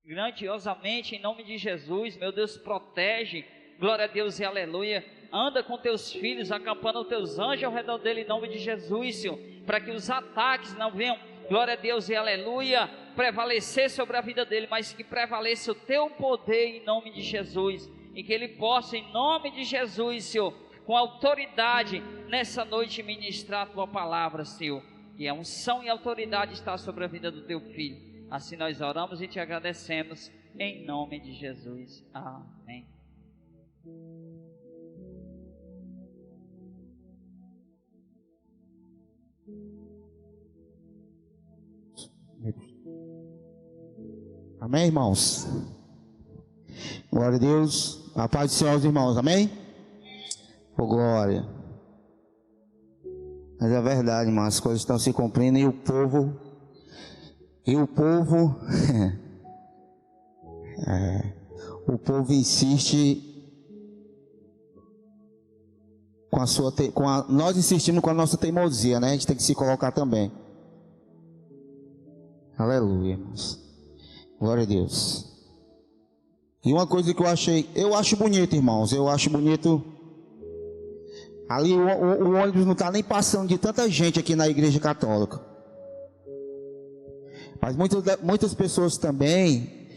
grandiosamente em nome de Jesus. Meu Deus, protege, glória a Deus e aleluia. Anda com teus filhos, acampando os teus anjos ao redor dele em nome de Jesus, Senhor, para que os ataques não venham, glória a Deus e aleluia, prevalecer sobre a vida dele, mas que prevaleça o teu poder em nome de Jesus, e que ele possa em nome de Jesus, Senhor, com autoridade nessa noite ministrar a tua palavra, Senhor, e a unção e a autoridade está sobre a vida do teu filho. Assim nós oramos e te agradecemos em nome de Jesus, amém. Amém, irmãos? Glória a Deus. A paz do Senhor aos irmãos, amém? Oh, glória. Mas é verdade, irmãos, as coisas estão se cumprindo e o povo o povo insiste nós insistimos com a nossa teimosia, né? A gente tem que se colocar também. Aleluia, irmãos. Glória a Deus. E uma coisa que eu acho bonito, irmãos, eu acho bonito. Ali o ônibus não está nem passando de tanta gente aqui na igreja católica. Mas muitas pessoas também,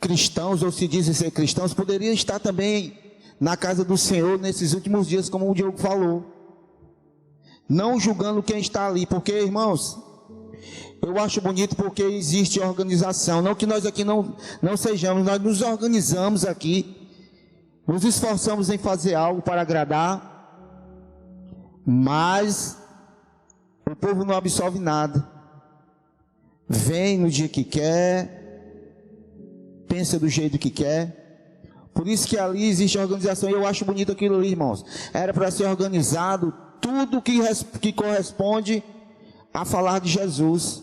cristãos ou se dizem ser cristãos, poderiam estar também na casa do Senhor nesses últimos dias, como o Diogo falou. Não julgando quem está ali, porque, irmãos, eu acho bonito porque existe organização. Não que nós aqui não sejamos, nós nos organizamos aqui, nos esforçamos em fazer algo para agradar, mas o povo não absorve nada. Vem no dia que quer, pensa do jeito que quer. Por isso que ali existe organização. E eu acho bonito aquilo ali, irmãos. Era para ser organizado tudo que corresponde a falar de Jesus.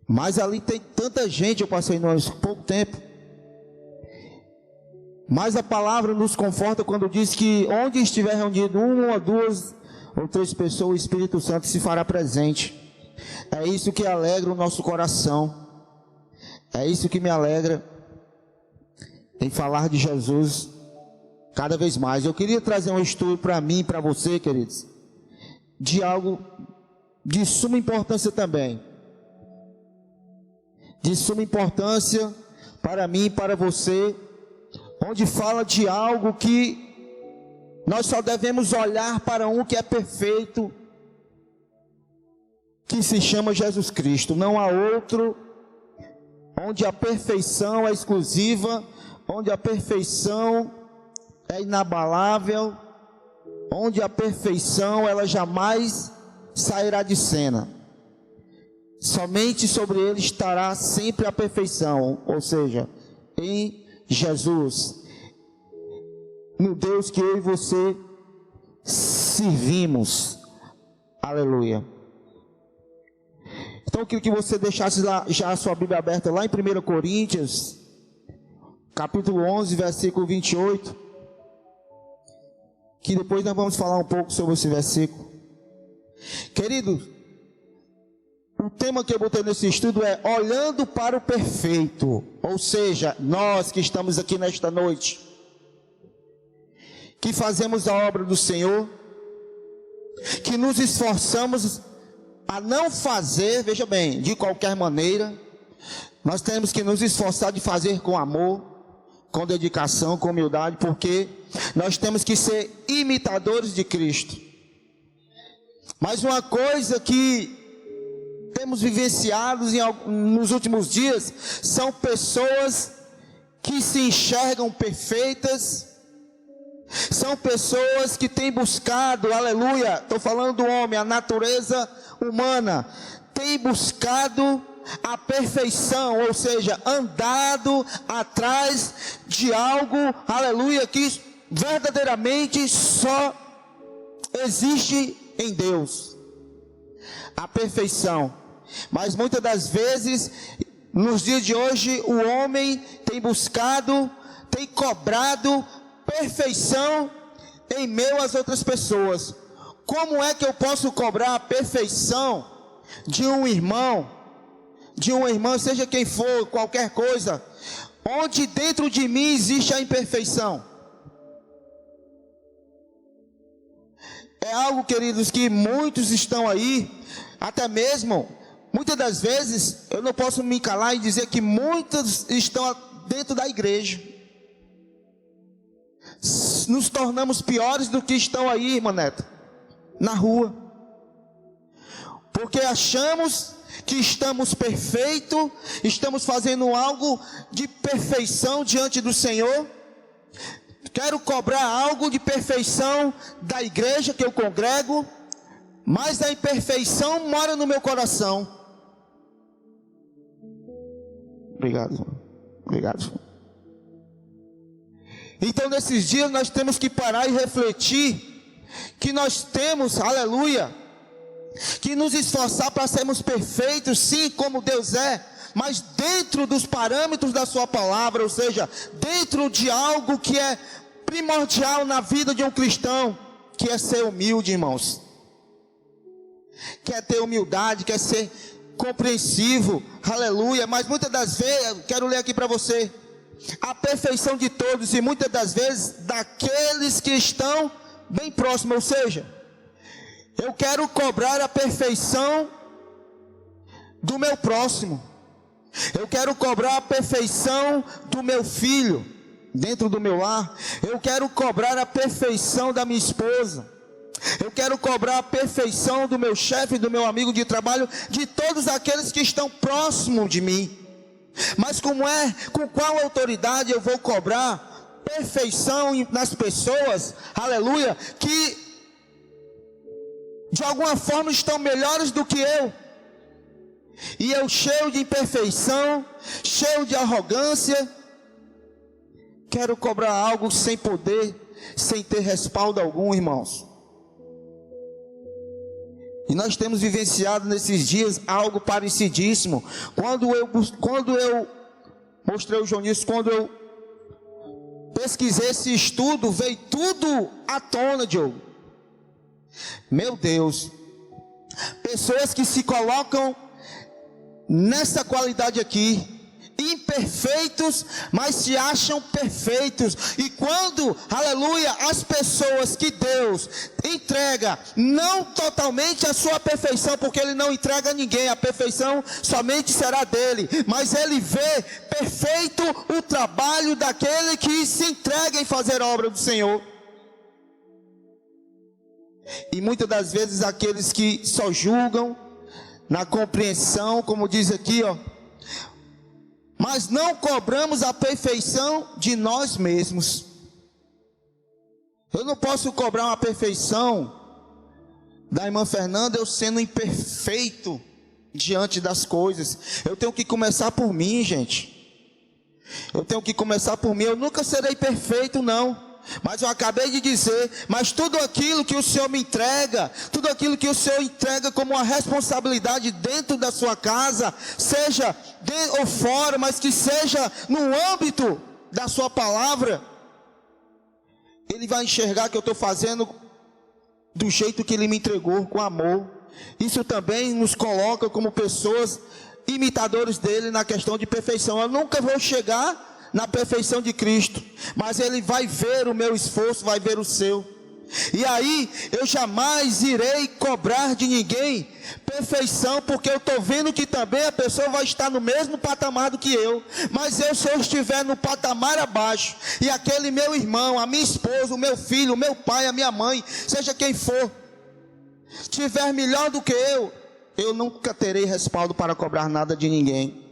Mas ali tem tanta gente, eu passei nós pouco tempo. Mas a palavra nos conforta quando diz que onde estiver reunido uma, duas ou três pessoas, o Espírito Santo se fará presente. É isso que alegra o nosso coração. É isso que me alegra em falar de Jesus cada vez mais. Eu queria trazer um estudo para mim e para você, queridos, de algo de suma importância também. De suma importância para mim e para você, onde fala de algo que nós só devemos olhar para um que é perfeito, que se chama Jesus Cristo. Não há outro, onde a perfeição é exclusiva, onde a perfeição é inabalável, onde a perfeição ela jamais sairá de cena. Somente sobre ele estará sempre a perfeição, ou seja, em Jesus, no Deus que eu e você servimos. Aleluia. Então eu queria que você deixasse lá, já a sua Bíblia aberta lá em 1 Coríntios, capítulo 11, versículo 28, que depois nós vamos falar um pouco sobre esse versículo. Querido, o tema que eu botei nesse estudo é olhando para o perfeito, ou seja, nós que estamos aqui nesta noite, que fazemos a obra do Senhor, que nos esforçamos a não fazer, veja bem, de qualquer maneira. Nós temos que nos esforçar de fazer com amor, com dedicação, com humildade, porque nós temos que ser imitadores de Cristo. Mas uma coisa que temos vivenciado nos últimos dias, são pessoas que se enxergam perfeitas, são pessoas que têm buscado, aleluia, estou falando do homem, a natureza humana, tem buscado a perfeição, ou seja, andado atrás de algo, aleluia, que verdadeiramente só existe em Deus, a perfeição. Mas muitas das vezes, nos dias de hoje, o homem tem buscado, tem cobrado perfeição em meio às outras pessoas. Como é que eu posso cobrar a perfeição de um irmão de uma irmã, seja quem for, qualquer coisa, onde dentro de mim existe a imperfeição. É algo, queridos, que muitos estão aí, até mesmo, muitas das vezes, eu não posso me calar e dizer que muitos estão dentro da igreja. Nos tornamos piores do que estão aí, irmã Neta, na rua. Porque achamos que estamos perfeitos, estamos fazendo algo de perfeição diante do Senhor. Quero cobrar algo de perfeição da igreja que eu congrego, mas a imperfeição mora no meu coração. Obrigado, obrigado. Então nesses dias nós temos que parar e refletir que nós temos, aleluia, que nos esforçar para sermos perfeitos, sim, como Deus é, mas dentro dos parâmetros da sua palavra, ou seja, dentro de algo que é primordial na vida de um cristão, que é ser humilde, irmãos. Quer ter humildade, quer ser compreensivo, aleluia, mas muitas das vezes, quero ler aqui para você, a perfeição de todos e muitas das vezes daqueles que estão bem próximos, ou seja, eu quero cobrar a perfeição do meu próximo, eu quero cobrar a perfeição do meu filho, dentro do meu lar, eu quero cobrar a perfeição da minha esposa, eu quero cobrar a perfeição do meu chefe, do meu amigo de trabalho, de todos aqueles que estão próximos de mim. Mas com qual autoridade eu vou cobrar perfeição nas pessoas, aleluia, que de alguma forma estão melhores do que eu, e eu cheio de imperfeição, cheio de arrogância, quero cobrar algo sem poder, sem ter respaldo algum, irmãos. E nós temos vivenciado nesses dias algo parecidíssimo. Quando eu mostrei o Jonício, quando eu pesquisei esse estudo, veio tudo à tona, Diogo. Meu Deus, pessoas que se colocam nessa qualidade aqui, imperfeitos, mas se acham perfeitos. E quando, aleluia, as pessoas que Deus entrega, não totalmente a sua perfeição, porque Ele não entrega a ninguém, a perfeição somente será dele, mas Ele vê perfeito o trabalho daquele que se entrega em fazer a obra do Senhor. E muitas das vezes aqueles que só julgam na compreensão, como diz aqui, ó, mas não cobramos a perfeição de nós mesmos. Eu não posso cobrar uma perfeição da irmã Fernanda eu sendo imperfeito diante das coisas. Eu tenho que começar por mim, gente. Eu tenho que começar por mim. Eu nunca serei perfeito, não. Mas eu acabei de dizer, mas tudo aquilo que o Senhor me entrega, tudo aquilo que o Senhor entrega como uma responsabilidade dentro da sua casa, seja dentro ou fora, mas que seja no âmbito da sua palavra, Ele vai enxergar que eu estou fazendo do jeito que Ele me entregou, com amor. Isso também nos coloca como pessoas imitadores dEle na questão de perfeição. Eu nunca vou chegar na perfeição de Cristo, mas Ele vai ver o meu esforço, vai ver o seu. E aí eu jamais irei cobrar de ninguém perfeição, porque eu estou vendo que também a pessoa vai estar no mesmo patamar do que eu. Mas se eu estiver no patamar abaixo, e aquele meu irmão, a minha esposa, o meu filho, o meu pai, a minha mãe, seja quem for, estiver melhor do que eu nunca terei respaldo para cobrar nada de ninguém,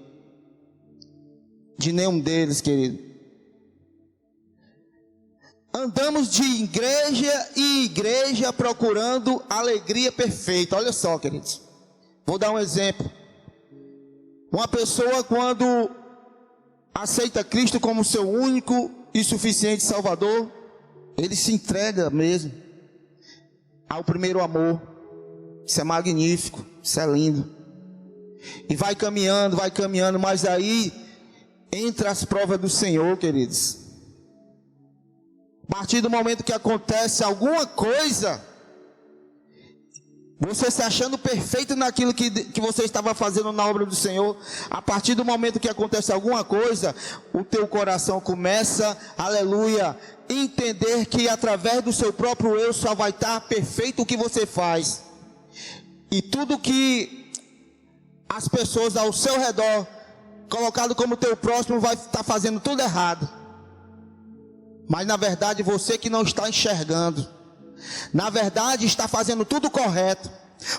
de nenhum deles, querido. Andamos de igreja em igreja procurando alegria perfeita. Olha só, queridos, vou dar um exemplo. Uma pessoa, quando aceita Cristo como seu único e suficiente Salvador, ele se entrega mesmo ao primeiro amor. Isso é magnífico, isso é lindo. E vai caminhando, mas aí entra as provas do Senhor, queridos. A partir do momento que acontece alguma coisa, Você se achando perfeito naquilo que você estava fazendo na obra do Senhor. A partir do momento que acontece alguma coisa, o teu coração começa, aleluia, entender que através do seu próprio eu só vai estar perfeito o que você faz. E tudo que as pessoas ao seu redor, colocado como teu próximo, vai estar fazendo tudo errado. Mas na verdade você que não está enxergando, na verdade está fazendo tudo correto,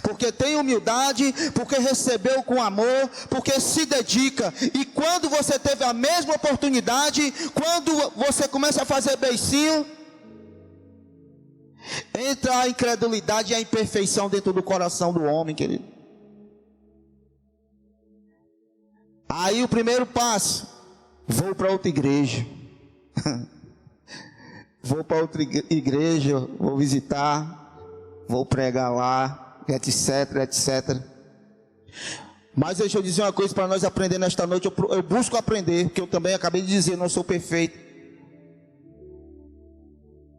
porque tem humildade, porque recebeu com amor, porque se dedica. E quando você teve a mesma oportunidade, quando você começa a fazer beicinho, entra a incredulidade e a imperfeição dentro do coração do homem, querido. Aí o primeiro passo: vou para outra igreja. Vou para outra igreja, vou visitar, vou pregar lá, etc, etc. Mas deixa eu dizer uma coisa para nós aprender nesta noite. Eu busco aprender, porque eu também acabei de dizer, não sou perfeito.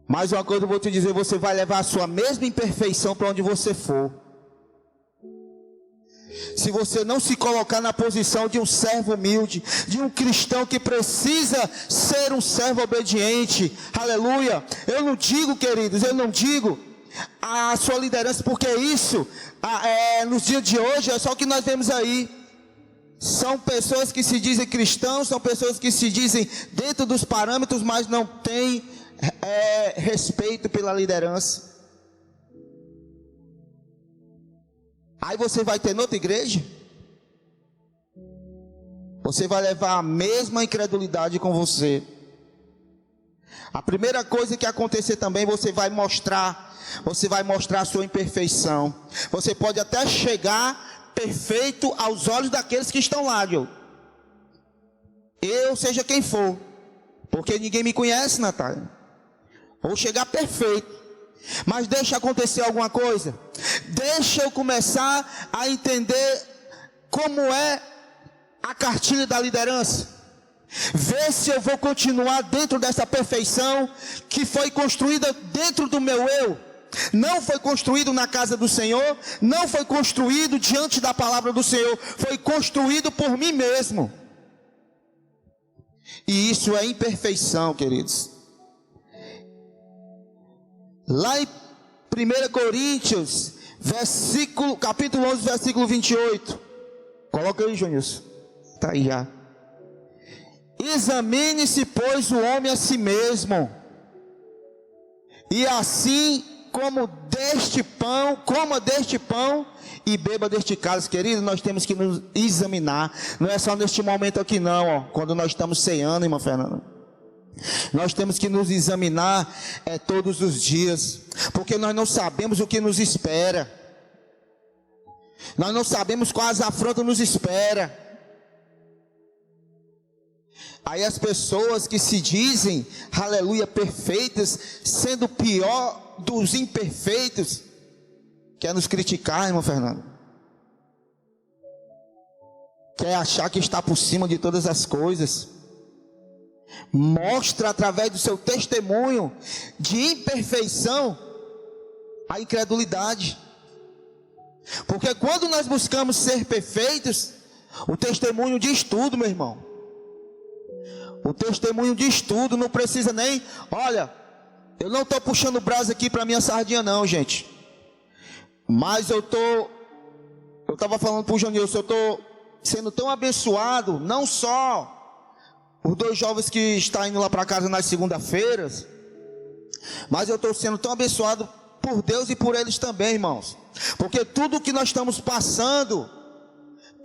Mas uma coisa eu vou te dizer: você vai levar a sua mesma imperfeição para onde você for. Se você não se colocar na posição de um servo humilde, de um cristão que precisa ser um servo obediente, aleluia. Eu não digo, queridos, eu não digo a sua liderança, porque isso, nos dias de hoje, é só o que nós vemos aí. São pessoas que se dizem cristãos, são pessoas que se dizem dentro dos parâmetros, mas não têm respeito pela liderança. Aí você vai ter noutra igreja, você vai levar a mesma incredulidade com você. A primeira coisa que acontecer também, você vai mostrar a sua imperfeição. Você pode até chegar perfeito aos olhos daqueles que estão lá, eu seja quem for, porque ninguém me conhece, Natália. Vou chegar perfeito. Mas deixa acontecer alguma coisa. Deixa eu começar a entender como é a cartilha da liderança. Ver se eu vou continuar dentro dessa perfeição que foi construída dentro do meu eu. Não foi construído na casa do Senhor, não foi construído diante da palavra do Senhor, foi construído por mim mesmo. E isso é imperfeição, queridos. Lá em 1 Coríntios, capítulo 11, versículo 28. Coloca aí, Jonilson. Está aí já. Examine-se, pois, o homem a si mesmo, e assim coma deste pão e beba deste cálice. Querido, nós temos que nos examinar. Não é só neste momento aqui não, ó, quando nós estamos ceando, irmã Fernanda. Nós temos que nos examinar todos os dias, porque nós não sabemos o que nos espera. Nós não sabemos quais afrontas nos espera. Aí as pessoas que se dizem, aleluia, perfeitas, sendo o pior dos imperfeitos, quer nos criticar, irmão Fernando. Quer achar que está por cima de todas as coisas. Mostra através do seu testemunho de imperfeição a incredulidade. Porque quando nós buscamos ser perfeitos, o testemunho diz tudo, meu irmão. O testemunho diz tudo, não precisa nem, olha, eu não estou puxando brasa aqui para minha sardinha não, gente. Mas eu estava falando para o Jonilson, eu estou sendo tão abençoado, não só os 2 jovens que estão indo lá para casa nas segunda-feiras, mas eu estou sendo tão abençoado por Deus e por eles também, irmãos. Porque tudo que nós estamos passando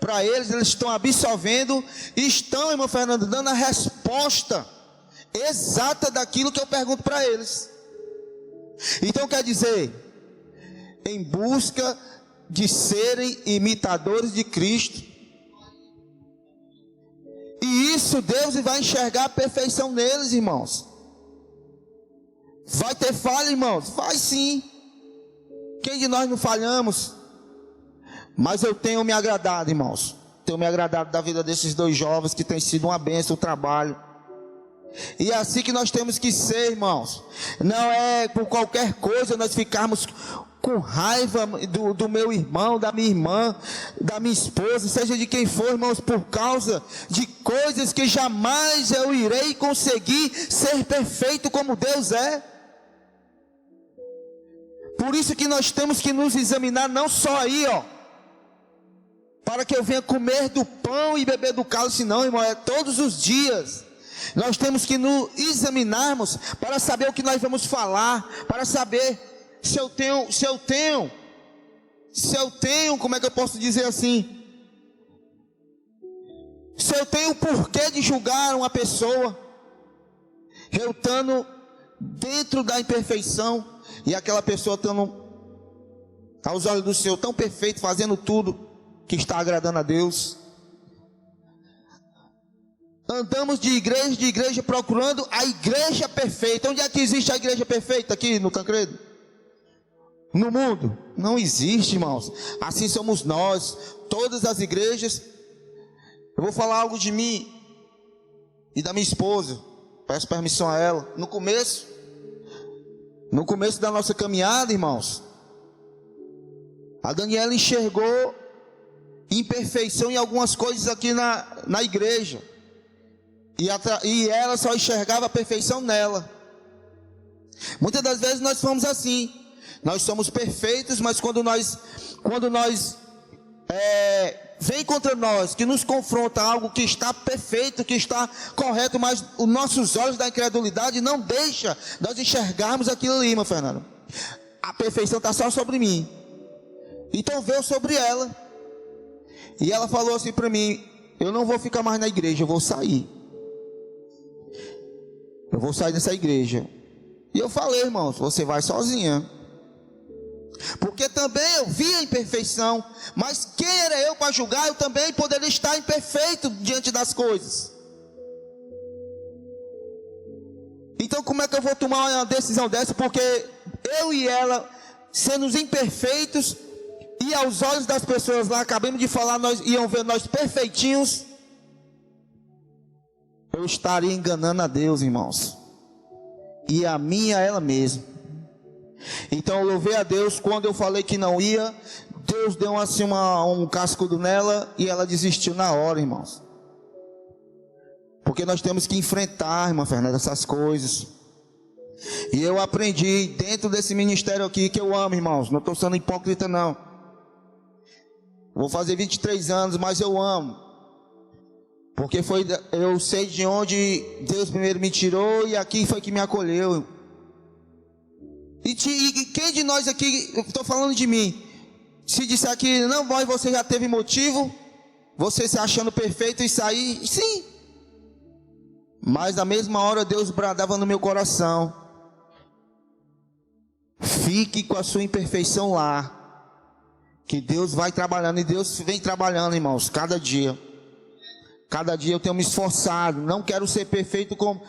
para eles estão absorvendo e estão, irmão Fernando, dando a resposta exata daquilo que eu pergunto para eles. Então quer dizer, em busca de serem imitadores de Cristo. E isso Deus vai enxergar a perfeição neles, irmãos. Vai ter falha, irmãos? Vai sim. Quem de nós não falhamos? Mas eu tenho me agradado, irmãos. Tenho me agradado da vida desses 2 jovens, que tem sido uma bênção o trabalho. E é assim que nós temos que ser, irmãos. Não é por qualquer coisa nós ficarmos com raiva do meu irmão, da minha irmã, da minha esposa, seja de quem for, irmãos, por causa de coisas que jamais eu irei conseguir ser perfeito como Deus é. Por isso que nós temos que nos examinar, não só aí, para que eu venha comer do pão e beber do cálice, não, irmão, é todos os dias. Nós temos que nos examinarmos para saber o que nós vamos falar, para saber se eu tenho, como é que eu posso dizer assim? Se eu tenho o porquê de julgar uma pessoa, eu estando dentro da imperfeição, e aquela pessoa estando aos olhos do Senhor tão perfeito, fazendo tudo que está agradando a Deus. Andamos de igreja, procurando a igreja perfeita. Onde é que existe a igreja perfeita? Aqui no Tancredo? No mundo? Não existe, irmãos. Assim somos nós. Todas as igrejas. Eu vou falar algo de mim e da minha esposa. Peço permissão a ela. No começo da nossa caminhada, irmãos, a Daniela enxergou imperfeição em algumas coisas aqui na igreja. E ela só enxergava a perfeição nela. Muitas das vezes nós somos assim. Nós somos perfeitos, mas quando vem contra nós, que nos confronta algo que está perfeito, que está correto, mas os nossos olhos da incredulidade não deixam nós enxergarmos aquilo ali, meu Fernando. A perfeição está só sobre mim. Então veio sobre ela. E ela falou assim para mim: eu não vou ficar mais na igreja, eu vou sair. Eu vou sair dessa igreja. E eu falei: irmãos, você vai sozinha. Porque também eu vi a imperfeição. Mas quem era eu para julgar? Eu também poderia estar imperfeito diante das coisas. Então como é que eu vou tomar uma decisão dessa? Porque eu e ela, sendo imperfeitos, e aos olhos das pessoas lá, acabamos de falar, iam ver nós perfeitinhos, eu estaria enganando a Deus, irmãos, e a mim e a ela mesma. Então eu louvei a Deus. Quando eu falei que não ia, Deus deu assim um cascudo nela, e ela desistiu na hora, irmãos. Porque nós temos que enfrentar, irmã Fernanda, essas coisas. E eu aprendi dentro desse ministério aqui, que eu amo, irmãos, não estou sendo hipócrita não. Vou fazer 23 anos, mas eu amo. Porque eu sei de onde Deus primeiro me tirou, e aqui foi que me acolheu. E quem de nós aqui, estou falando de mim, se disser que não, você já teve motivo, você se achando perfeito e sair, sim. Mas na mesma hora Deus bradava no meu coração: fique com a sua imperfeição lá, que Deus vai trabalhando. E Deus vem trabalhando, irmãos, cada dia. Cada dia eu tenho me esforçado. Não quero ser perfeito como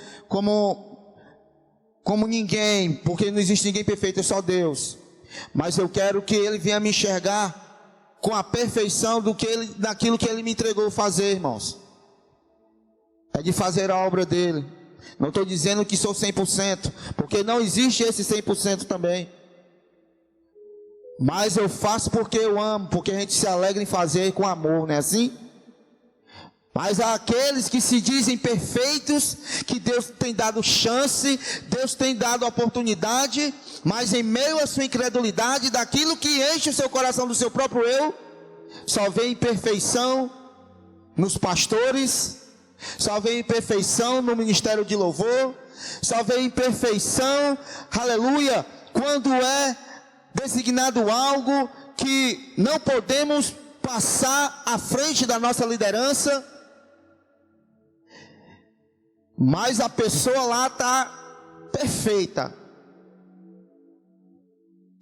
ninguém, porque não existe ninguém perfeito, é só Deus. Mas eu quero que Ele venha me enxergar com a perfeição daquilo que Ele me entregou fazer, irmãos. É de fazer a obra dEle. Não estou dizendo que sou 100%, porque não existe esse 100% também. Mas eu faço porque eu amo, porque a gente se alegra em fazer com amor, não é assim? Mas há aqueles que se dizem perfeitos, que Deus tem dado chance, Deus tem dado oportunidade, mas em meio à sua incredulidade, daquilo que enche o seu coração do seu próprio eu, só vê imperfeição nos pastores, só vê imperfeição no ministério de louvor, só vê imperfeição, aleluia, quando é designado algo que não podemos passar à frente da nossa liderança, mas a pessoa lá está perfeita,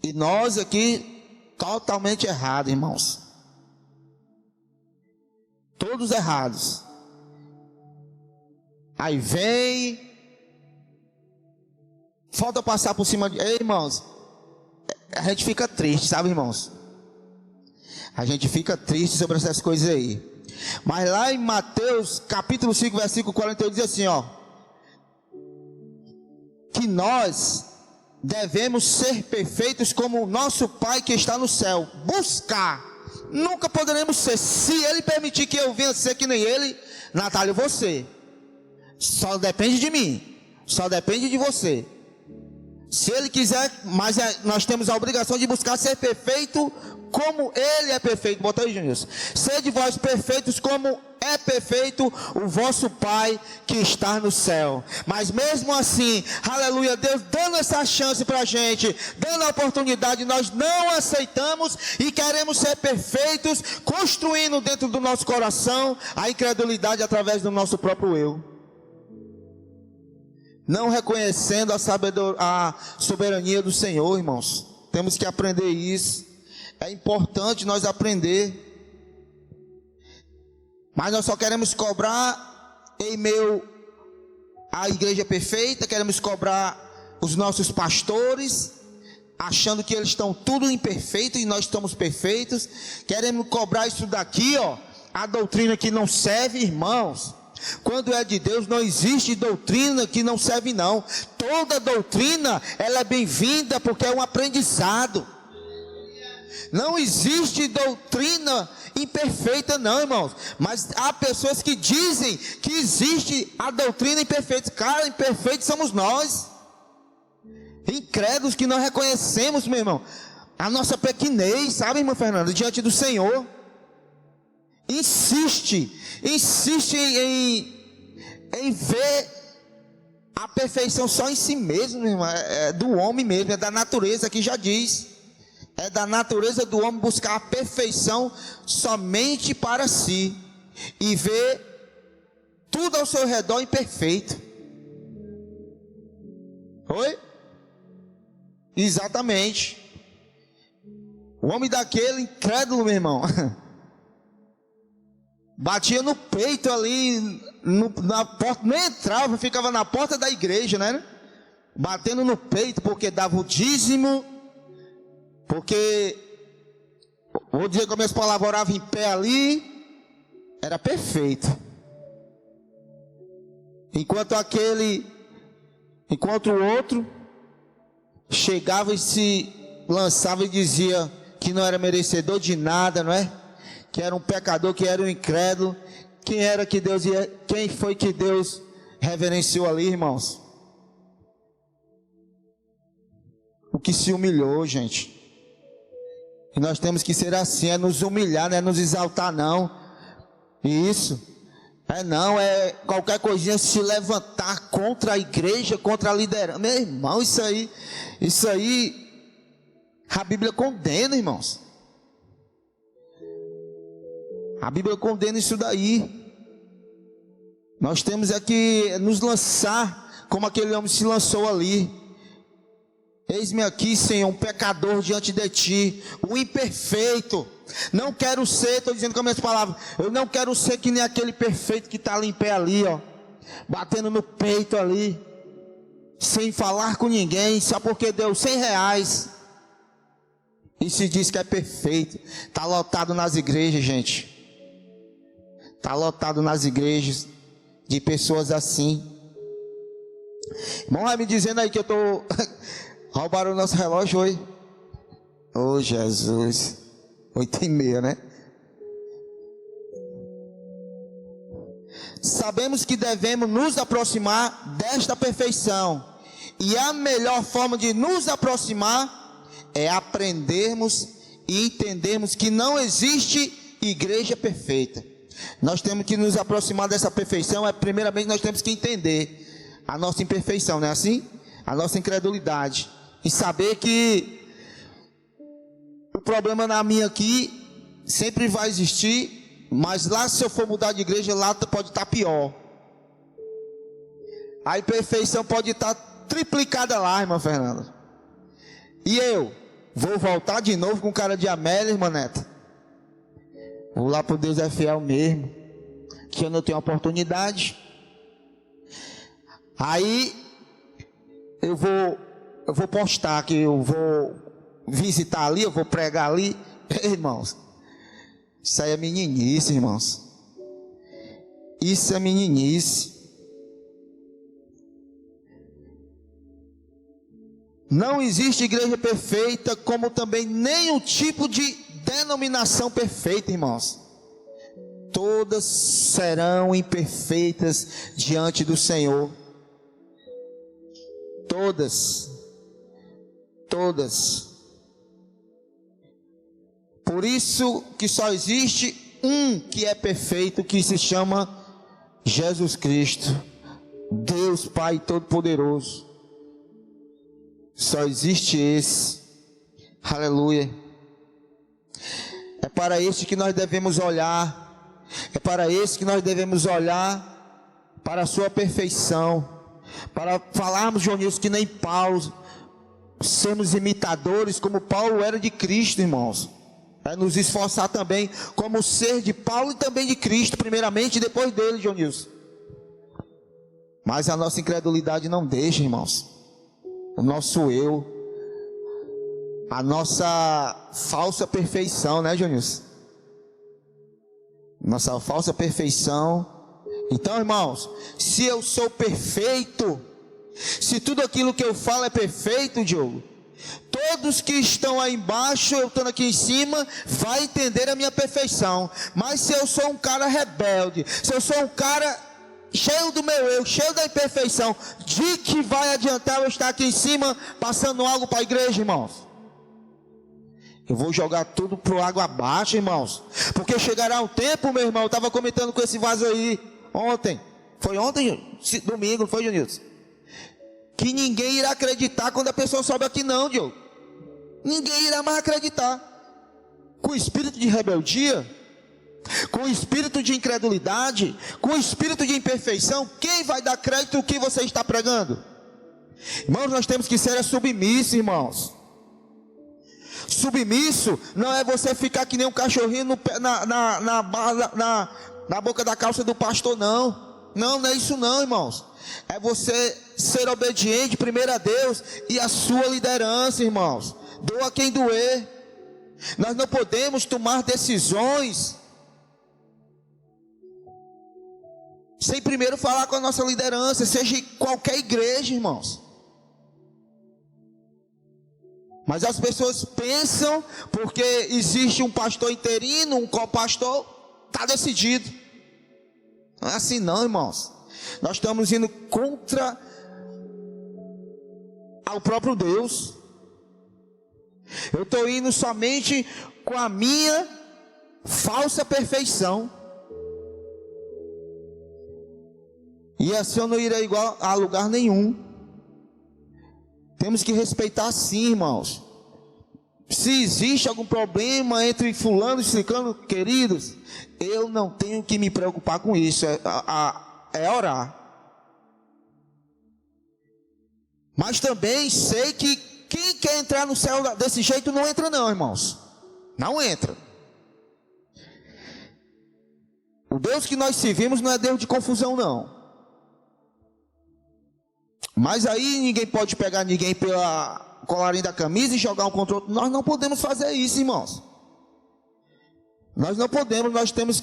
e nós aqui totalmente errados, irmãos, todos errados. Aí vem, falta passar por cima de... Ei, irmãos, a gente fica triste, sabe, irmãos? A gente fica triste sobre essas coisas aí. Mas lá em Mateus capítulo 5, versículo 48, diz assim, ó: que nós devemos ser perfeitos como o nosso Pai que está no céu. Buscar. Nunca poderemos ser. Se Ele permitir que eu venha ser que nem Ele, Natália, você. Só depende de mim. Só depende de você. Se Ele quiser, mas nós temos a obrigação de buscar ser perfeito como Ele é perfeito. Bota aí, Júnior. Sede vós perfeitos como é perfeito o vosso Pai que está no céu. Mas mesmo assim, aleluia, Deus dando essa chance para a gente, dando a oportunidade, nós não aceitamos e queremos ser perfeitos, construindo dentro do nosso coração a incredulidade através do nosso próprio eu. Não reconhecendo a soberania do Senhor, irmãos. Temos que aprender isso. É importante nós aprender. Mas nós só queremos cobrar em meio à igreja perfeita, queremos cobrar os nossos pastores, achando que eles estão tudo imperfeito e nós estamos perfeitos. Queremos cobrar isso daqui, ó, a doutrina que não serve, irmãos. Quando é de Deus, não existe doutrina que não serve, não. Toda doutrina, ela é bem-vinda porque é um aprendizado. Não existe doutrina imperfeita, não, irmãos. Mas há pessoas que dizem que existe a doutrina imperfeita. Cara, imperfeitos somos nós. Incrédulos que não reconhecemos, meu irmão, a nossa pequenez, sabe, irmã Fernanda, diante do Senhor. Insiste em ver a perfeição só em si mesmo, irmão. É do homem mesmo, é da natureza, que já diz. É da natureza do homem buscar a perfeição somente para si e ver tudo ao seu redor imperfeito. Oi? Exatamente. O homem daquele incrédulo, meu irmão, batia no peito ali, na porta, não entrava, ficava na porta da igreja, né? Batendo no peito porque dava o dízimo. Porque, vou dizer com as minhas palavras, orava em pé ali, era perfeito. Enquanto o outro chegava e se lançava e dizia que não era merecedor de nada, não é? Que era um pecador, que era um incrédulo. Quem foi que Deus reverenciou ali, irmãos? O que se humilhou, gente. E nós temos que ser assim, é nos humilhar, não é nos exaltar, não. Isso. É qualquer coisinha se levantar contra a igreja, contra a liderança. Meu irmão, isso aí, a Bíblia condena, irmãos. A Bíblia condena isso daí. Nós temos que nos lançar, como aquele homem se lançou ali. Eis-me aqui, Senhor, um pecador diante de Ti, um imperfeito. Não quero ser, estou dizendo com as minhas palavras, eu não quero ser que nem aquele perfeito que está ali em pé ali, ó, batendo no peito ali, sem falar com ninguém, só porque deu R$100 e se diz que é perfeito. Está lotado nas igrejas, gente. Está lotado nas igrejas de pessoas assim. Irmão, vai me dizendo aí que eu estou... Roubaram o nosso relógio hoje. Oh, Jesus. 8h30, né? Sabemos que devemos nos aproximar desta perfeição. E a melhor forma de nos aproximar é aprendermos e entendermos que não existe igreja perfeita. Nós temos que nos aproximar dessa perfeição. Primeiramente nós temos que entender a nossa imperfeição, não é assim? A nossa incredulidade. E saber que o problema na minha aqui sempre vai existir, mas lá, se eu for mudar de igreja, lá pode estar pior. A imperfeição pode estar triplicada lá, irmã Fernanda. E eu vou voltar de novo com cara de Amélia, irmã Neta. Vou lá pro Deus é fiel mesmo, que eu não tenho oportunidade. Aí eu vou postar que eu vou visitar ali, eu vou pregar ali. Irmãos, isso aí é meninice, irmãos. Isso é meninice. Não existe igreja perfeita, como também nenhum tipo de denominação perfeita, irmãos. Todas serão imperfeitas diante do Senhor. Todas. Por isso que só existe um que é perfeito, que se chama Jesus Cristo, Deus Pai Todo-Poderoso. Só existe esse. Aleluia. É para este que nós devemos olhar. É para esse que nós devemos olhar, para a sua perfeição. Para falarmos, João Nilson, que nem Paulo, sermos imitadores como Paulo era de Cristo, irmãos. É nos esforçar também como ser de Paulo e também de Cristo, primeiramente, e depois dele, João Nilson. Mas a nossa incredulidade não deixa, irmãos. O nosso eu, a nossa falsa perfeição, né, João Nilson? Nossa falsa perfeição. Então, irmãos, se eu sou perfeito, se tudo aquilo que eu falo é perfeito, Diogo, todos que estão aí embaixo, eu estando aqui em cima, vai entender a minha perfeição. Mas se eu sou um cara rebelde, se eu sou um cara cheio do meu eu, cheio da imperfeição, de que vai adiantar eu estar aqui em cima, passando algo para a igreja, irmãos? Eu vou jogar tudo pro água abaixo, irmãos. Porque chegará um tempo, meu irmão, eu estava comentando com esse vaso aí, ontem. Foi ontem, domingo, não foi, Junilson? Que ninguém irá acreditar quando a pessoa sobe aqui, não, Diogo. Ninguém irá mais acreditar. Com o espírito de rebeldia, com o espírito de incredulidade, com o espírito de imperfeição, quem vai dar crédito ao que você está pregando? Irmãos, nós temos que ser submissos, irmãos. Submisso não é você ficar que nem um cachorrinho na boca da calça do pastor, não. Não é isso não, irmãos. É você ser obediente primeiro a Deus e a sua liderança, irmãos. Doa quem doer. Nós não podemos tomar decisões sem primeiro falar com a nossa liderança, seja em qualquer igreja, irmãos. Mas as pessoas pensam, porque existe um pastor interino, um copastor, está decidido. Não é assim não, irmãos. Nós estamos indo contra ao próprio Deus. Eu estou indo somente com a minha falsa perfeição. E assim eu não irei igual a lugar nenhum. Temos que respeitar sim, irmãos. Se existe algum problema entre fulano e ciclano, queridos, eu não tenho que me preocupar com isso. É orar. Mas também sei que quem quer entrar no céu desse jeito não entra não, irmãos. Não entra. O Deus que nós servimos não é Deus de confusão, não. Mas aí ninguém pode pegar ninguém pela colarinha da camisa e jogar um contra o outro. Nós não podemos fazer isso, irmãos. Nós não podemos, nós temos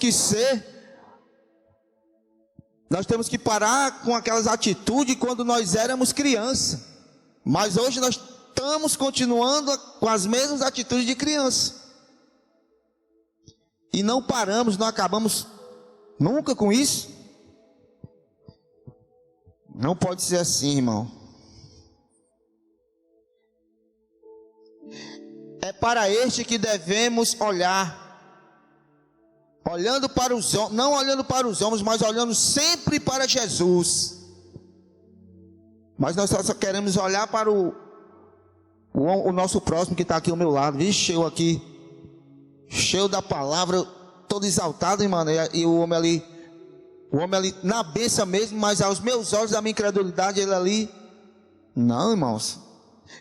que parar com aquelas atitudes quando nós éramos criança. Mas hoje nós estamos continuando com as mesmas atitudes de criança. E não paramos, não acabamos nunca com isso. Não pode ser assim, irmão. É para este que devemos olhar. Olhando para os homens, não olhando para os homens, mas olhando sempre para Jesus. Mas nós só queremos olhar para o nosso próximo que está aqui ao meu lado. Vixe, eu aqui, cheio da palavra, todo exaltado, irmão. E o homem ali na bênção mesmo, mas aos meus olhos, a minha incredulidade, ele ali. Não, irmãos.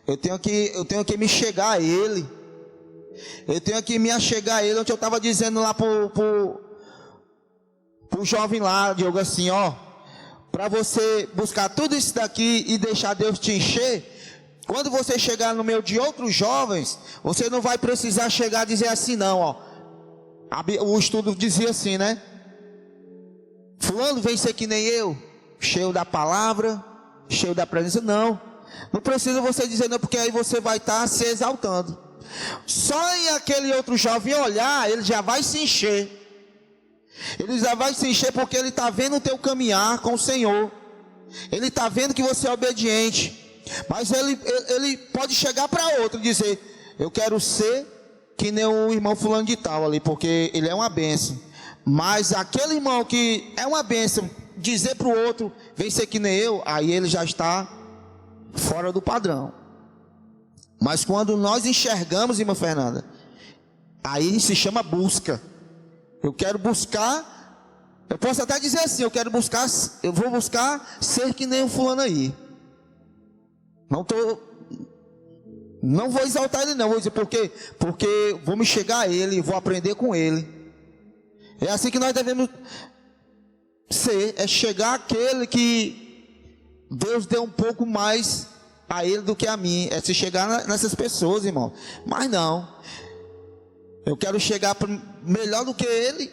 Eu tenho que me chegar a ele. Eu tenho que me achegar a ele. Onde eu estava dizendo lá pro jovem lá, Diogo, assim, ó. Para você buscar tudo isso daqui e deixar Deus te encher. Quando você chegar no meio de outros jovens, você não vai precisar chegar a dizer assim, não, ó. O estudo dizia assim, né? Fulano vem ser que nem eu, cheio da palavra, cheio da presença. Não, Não precisa você dizer não, porque aí você vai estar se exaltando. Só em aquele outro jovem olhar, ele já vai se encher. Ele já vai se encher porque ele está vendo o teu caminhar com o Senhor. Ele está vendo que você é obediente. Mas ele pode chegar para outro e dizer: eu quero ser que nem o irmão fulano de tal ali, porque ele é uma bênção. Mas aquele irmão que é uma bênção, dizer para o outro: vem ser que nem eu, aí ele já está fora do padrão. Mas quando nós enxergamos, irmã Fernanda, aí se chama busca. Eu quero buscar, eu posso até dizer assim: eu vou buscar ser que nem o fulano aí. Não vou exaltar ele não, vou dizer porque vou me chegar a ele, vou aprender com ele. É assim que nós devemos ser, é chegar àquele que Deus deu um pouco mais a ele do que a mim, é se chegar nessas pessoas, irmão. Mas não, eu quero chegar melhor do que ele,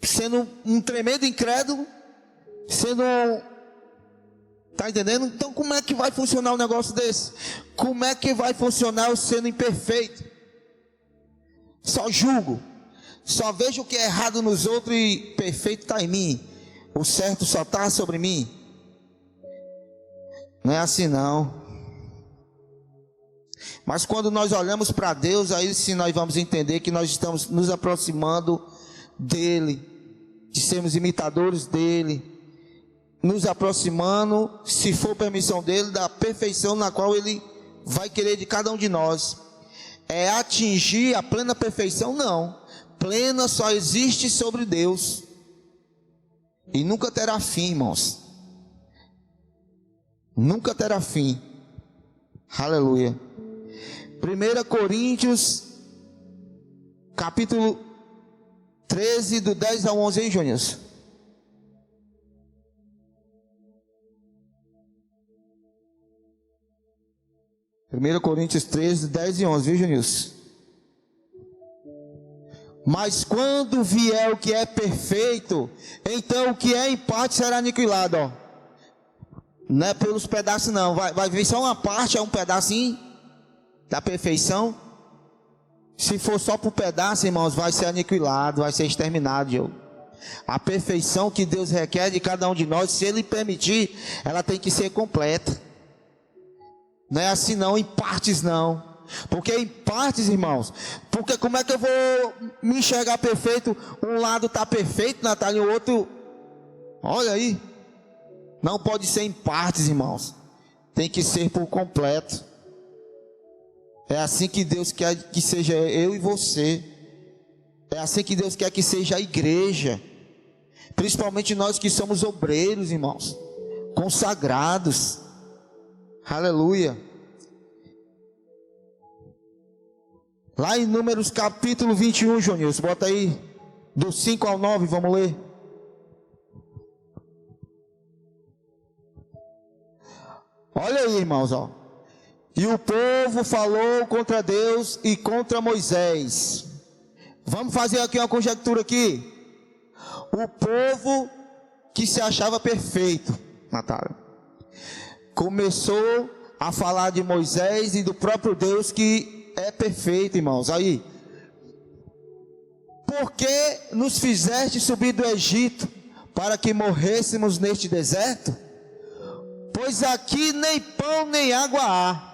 sendo um tremendo incrédulo, sendo tá entendendo? Então como é que vai funcionar um negócio desse? Como é que vai funcionar eu sendo imperfeito? Só julgo, só vejo o que é errado nos outros e perfeito está em mim, o certo só está sobre mim. Não é assim não. Mas quando nós olhamos para Deus, aí sim nós vamos entender que nós estamos nos aproximando dele, de sermos imitadores dele, nos aproximando, se for permissão dele, da perfeição na qual ele vai querer de cada um de nós. É atingir a plena perfeição? Não. Plena só existe sobre Deus. E nunca terá fim, irmãos. Nunca terá fim. Aleluia. 1 Coríntios, capítulo 13, do 10 ao 11, hein, Júnior? 1 Coríntios 13, 10 e 11, viu, Junilson? Mas quando vier o que é perfeito, então o que é em parte será aniquilado, ó. Não é pelos pedaços não, vai vir só uma parte, é um pedacinho da perfeição. Se for só por pedaço, irmãos, vai ser aniquilado, vai ser exterminado, Diogo. A perfeição que Deus requer de cada um de nós, se Ele permitir, ela tem que ser completa. Não é assim não, em partes não. Porque em partes, irmãos, porque como é que eu vou me enxergar perfeito? Um lado está perfeito, Natália, e o outro, olha aí. Não pode ser em partes, irmãos. Tem que ser por completo. É assim que Deus quer que seja eu e você. É assim que Deus quer que seja a igreja. Principalmente nós que somos obreiros, irmãos, consagrados. Aleluia. Lá em Números capítulo 21, Jonilson, bota aí do 5 ao 9, vamos ler. Olha aí, irmãos, ó. E o povo falou contra Deus e contra Moisés. Vamos fazer aqui uma conjectura aqui. O povo que se achava perfeito, Natália, começou a falar de Moisés e do próprio Deus que é perfeito, irmãos. Aí, por que nos fizeste subir do Egito para que morrêssemos neste deserto? Pois aqui nem pão nem água há,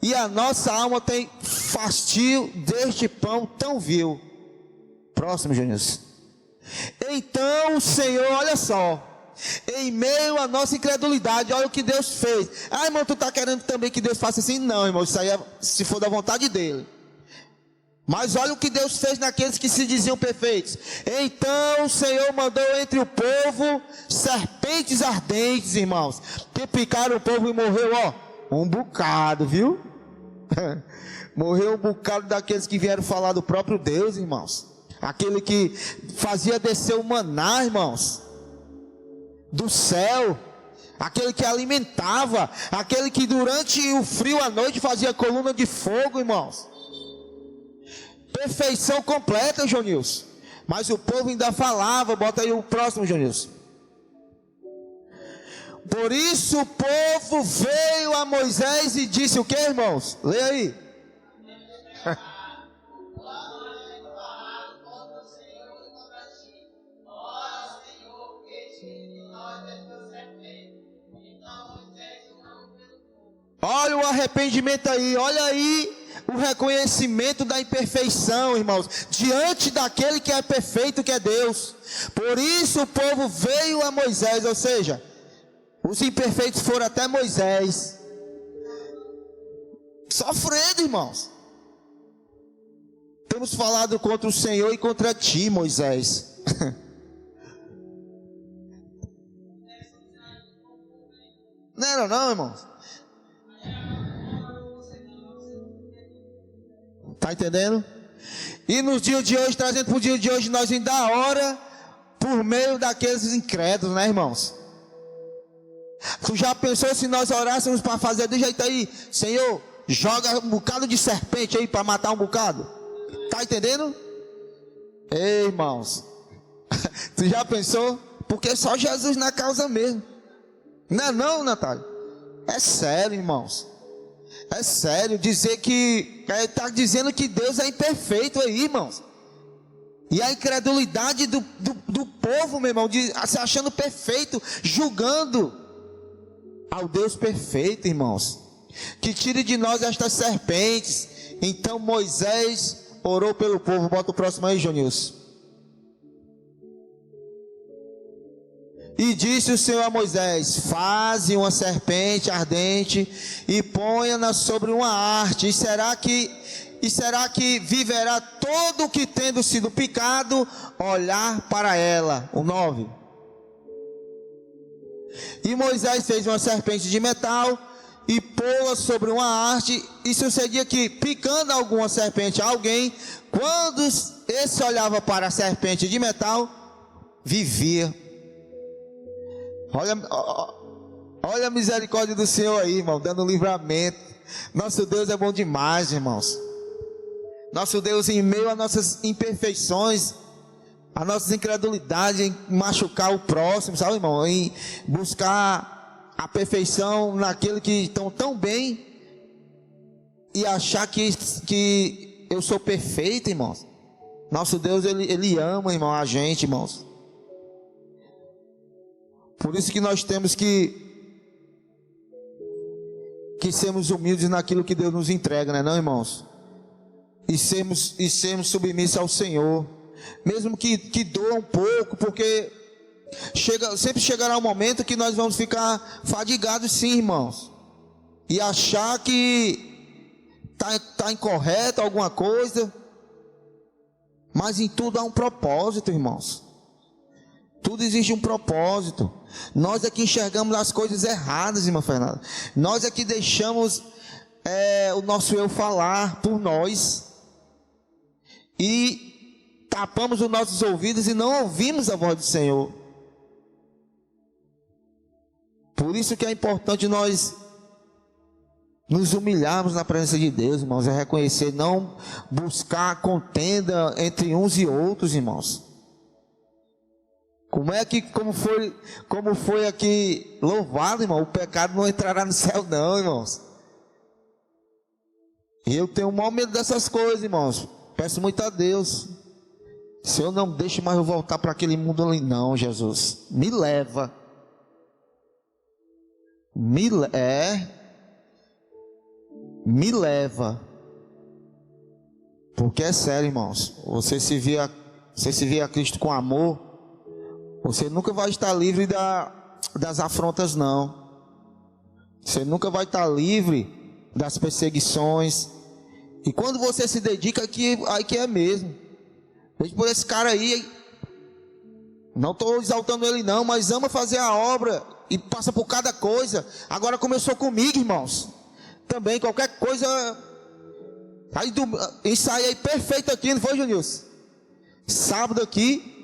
e a nossa alma tem fastio deste pão tão vil. Próximo, Júnior. Então o Senhor, olha só, em meio à nossa incredulidade, olha o que Deus fez. Ah, irmão, tu está querendo também que Deus faça assim? Não, irmão, isso aí é se for da vontade dele. Mas olha o que Deus fez naqueles que se diziam perfeitos. Então o Senhor mandou entre o povo serpentes ardentes, irmãos, que picaram o povo e morreu, ó, um bocado, viu? Morreu um bocado daqueles que vieram falar do próprio Deus, irmãos. Aquele que fazia descer o maná, irmãos, do céu. Aquele que alimentava. Aquele que durante o frio à noite fazia coluna de fogo, irmãos. Perfeição completa, Jonilson. Mas o povo ainda falava. Bota aí o próximo, Jonilson. Por isso o povo veio a Moisés e disse o que, irmãos? Leia aí. Olha o arrependimento aí, olha aí o reconhecimento da imperfeição, irmãos, diante daquele que é perfeito, que é Deus. Por isso o povo veio a Moisés, ou seja, os imperfeitos foram até Moisés, sofrendo, irmãos. Temos falado contra o Senhor e contra ti, Moisés. Não era não, irmãos? Está entendendo? E nos dias de hoje, trazendo para o dia de hoje, nós ainda ora por meio daqueles incrédulos, né, irmãos? Tu já pensou se nós orássemos para fazer do jeito aí? Senhor, joga um bocado de serpente aí para matar um bocado. Está entendendo? Ei, irmãos. Tu já pensou? Porque só Jesus na causa mesmo. Não é não, Natália? É sério, irmãos. É sério dizer que está dizendo que Deus é imperfeito aí, irmãos. E a incredulidade do povo, meu irmão, se achando perfeito, julgando ao Deus perfeito, irmãos. Que tire de nós estas serpentes. Então Moisés orou pelo povo. Bota o próximo aí, Jonilson. E disse o Senhor a Moisés: faze uma serpente ardente e ponha-na sobre uma haste, e será que viverá todo o que, tendo sido picado, olhar para ela. O 9. E Moisés fez uma serpente de metal e pô-la sobre uma haste, e sucedia que, picando alguma serpente a alguém, quando esse olhava para a serpente de metal, vivia. Olha a misericórdia do Senhor aí, irmão, dando livramento. Nosso Deus é bom demais, irmãos. Nosso Deus, em meio às nossas imperfeições, às nossas incredulidades, em machucar o próximo, sabe, irmão? Em buscar a perfeição naquele que estão tão bem e achar que eu sou perfeito, irmãos. Nosso Deus, ele ama, irmão, a gente, irmãos. Por isso que nós temos que sermos humildes naquilo que Deus nos entrega, né, não, irmãos? E sermos submissos ao Senhor, mesmo que doa um pouco, porque sempre chegará um momento que nós vamos ficar fadigados, sim, irmãos, e achar que tá incorreto alguma coisa, mas em tudo há um propósito, irmãos. Tudo existe um propósito. Nós é que enxergamos as coisas erradas, irmã Fernanda. Nós é que deixamos o nosso eu falar por nós. E tapamos os nossos ouvidos e não ouvimos a voz do Senhor. Por isso que é importante nós nos humilharmos na presença de Deus, irmãos. É reconhecer, não buscar contenda entre uns e outros, irmãos. Como foi aqui louvado, irmão, o pecado não entrará no céu não, irmãos. E eu tenho o maior medo dessas coisas, irmãos. Peço muito a Deus: Senhor, não deixe mais eu voltar para aquele mundo ali não, Jesus. Me leva. Me leva. Porque é sério, irmãos. Você se via a Cristo com amor, você nunca vai estar livre das afrontas, não. Você nunca vai estar livre das perseguições. E quando você se dedica, aí que é mesmo. Veja por esse cara aí. Não estou exaltando ele não, mas ama fazer a obra e passa por cada coisa. Agora começou comigo, irmãos. Também qualquer coisa. Aí ensaio aí perfeito aqui, não foi, Junilson? Sábado aqui.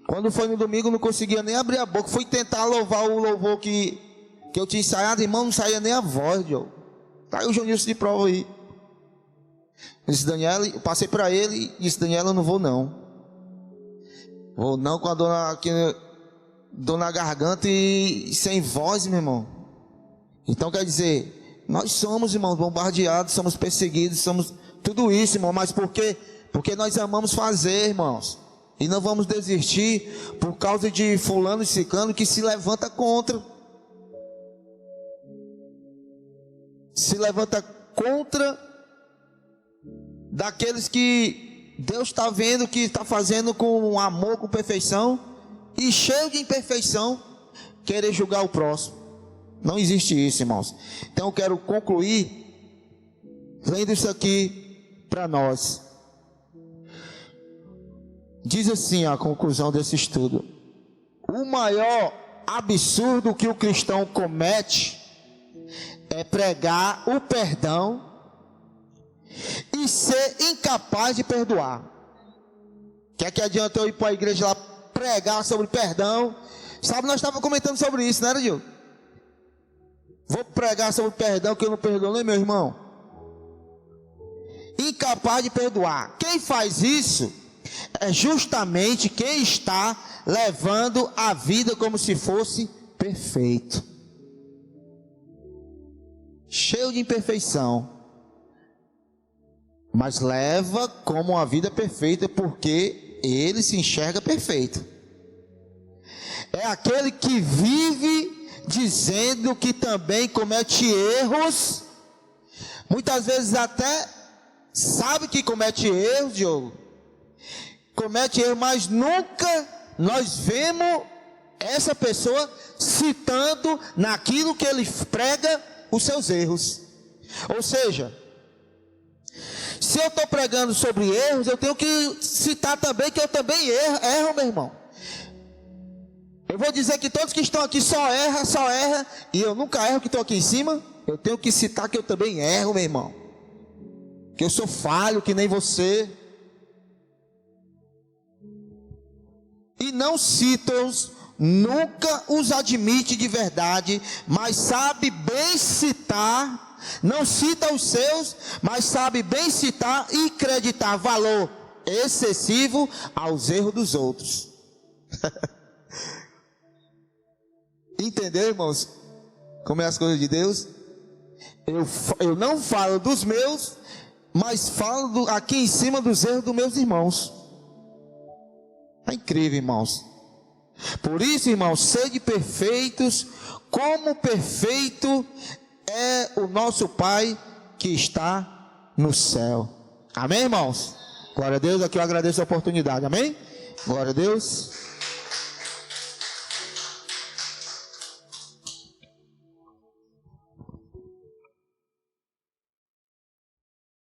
Quando foi no domingo, não conseguia nem abrir a boca. Fui tentar louvar o louvor que eu tinha ensaiado, irmão, não saía nem a voz, Diogo. Tá aí o Jonilson de prova aí. Eu disse, Daniela, eu passei para ele e disse, Daniela, eu não vou não. Vou não com a dona aqui dor na garganta e sem voz, meu irmão. Então quer dizer, nós somos, irmãos, bombardeados, somos perseguidos, somos tudo isso, irmão. Mas por quê? Porque nós amamos fazer, irmãos. E não vamos desistir por causa de fulano e ciclano que se levanta contra. Se levanta contra daqueles que Deus está vendo que está fazendo com amor, com perfeição, e cheio de imperfeição, querer julgar o próximo. Não existe isso, irmãos. Então eu quero concluir lendo isso aqui para nós. Diz assim a conclusão desse estudo: o maior absurdo que o cristão comete é pregar o perdão e ser incapaz de perdoar. Que adianta eu ir para a igreja lá pregar sobre perdão? Sabe, nós estávamos comentando sobre isso, não era, Diogo? Vou pregar sobre perdão que eu não perdoo, meu irmão. Incapaz de perdoar. Quem faz isso é justamente quem está levando a vida como se fosse perfeito, cheio de imperfeição, mas leva como uma vida perfeita porque ele se enxerga perfeito. É aquele que vive dizendo que também comete erros, muitas vezes até sabe que comete erros, Diogo. Comete erro, mas nunca nós vemos essa pessoa citando naquilo que ele prega os seus erros. Ou seja, se eu estou pregando sobre erros, eu tenho que citar também que eu também erro, meu irmão. Eu vou dizer que todos que estão aqui só erra, e eu nunca erro que estou aqui em cima. Eu tenho que citar que eu também erro, meu irmão, que eu sou falho, que nem você. E não cita-os, nunca os admite de verdade, mas sabe bem citar, não cita os seus, mas sabe bem citar e acreditar valor excessivo aos erros dos outros. Entendeu, irmãos? Como é as coisas de Deus? Eu não falo dos meus, mas falo aqui em cima dos erros dos meus irmãos. É incrível, irmãos. Por isso, irmãos, sede perfeitos, como perfeito é o nosso Pai que está no céu. Amém, irmãos? Glória a Deus. Aqui eu agradeço a oportunidade. Amém? Glória a Deus.